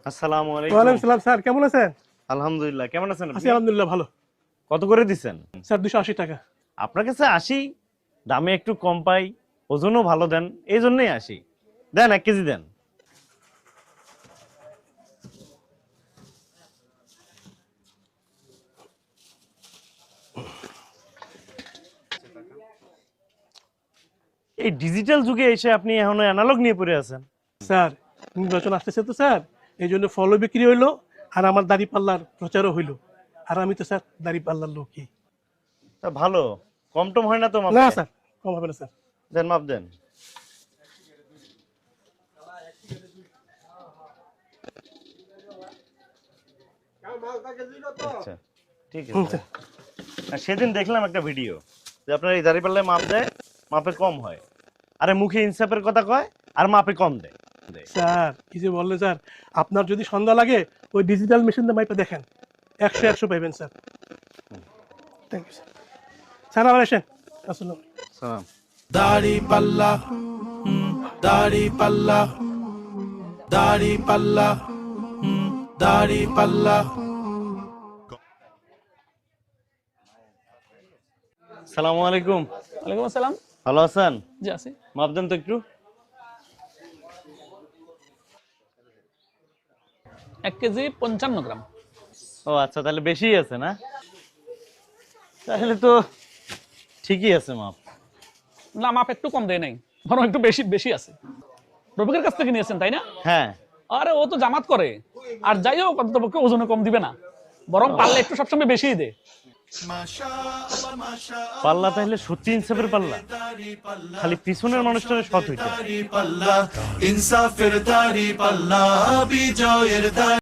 আসসালামু আলাইকুম। ওয়ালাইকুম সালাম স্যার, কেমন আছেন? আলহামদুলিল্লাহ, কেমন আছেন আছি আপনি? আলহামদুলিল্লাহ ভালো। কত করে দিচ্ছেন? স্যার 280 টাকা। আপনার কাছে আসি, দামে একটু কম পাই, ওজনও ভালো দেন, এই জন্যই আসি। দেন 1 কেজি দেন। এই ডিজিটাল যুগে এসে আপনি এখনো অ্যানালগ নিয়ে পড়ে আছেন। স্যার নির্বাচন আসতেছে তো স্যার, এই জন্য ফলো বিক্রি হইলো আর আমার দাড়ি পাল্লার প্রচারও হইলো। আর আমি তো স্যার দাড়ি পাল্লার লোকই। তা ভালো, কম টম হয় না তো না মাপে? স্যার, কম হবে না স্যার। দেন, মাপ দেন। আচ্ছা, ঠিক আছে। আর সেদিন দেখলাম একটা ভিডিও যে আপনার এই দাঁড়িপাল্লায় মাপ দেয়, মাপে কম হয়। আরে মুখে ইনসাফের কথা কয় আর মাপে কম দেয়। স্যার কি যে বললে স্যার, আপনার যদি সন্ধ্যা লাগে ওই ডিজিটাল মেশিন দিয়ে মাইপে দেখেন, 100 পাইবেন sir. Thank you sir. Sir আবার আসেন। আসসালাম। সালাম। দাড়ি পাল্লা, দাড়ি পাল্লা, দাড়ি পাল্লা, দাড়ি পাল্লা। সালামু আলাইকুম। ওয়ালাইকুম আসসালাম। ভালো আছেন? জি আছি। মাপ দেন তো একটু। 1 কেজি 55 গ্রাম। ও আচ্ছা, তাহলে বেশি আছে না? তাহলে তো ঠিকই আছে মাপ। না, মাপ একটু কম দেয় নাই, বরং একটু বেশি বেশি আছে। রফিকের কাছ থেকে নিয়েছেন তাই না? হ্যাঁ। আরে ও তো জামাত করে, আর যাই হোক অন্ততপক্ষে ওজনে কম দিবে না, বরং পারলে একটু সবসময় বেশিই দেয়। পাল্লা তাহলে সত্যি ইনসাফের পাল্লা, খালি পিছনের মানুষটারে সৎ হইতে। ইনসাফের দাড়ি পাল্লা, বিজয়ের দাড়ি।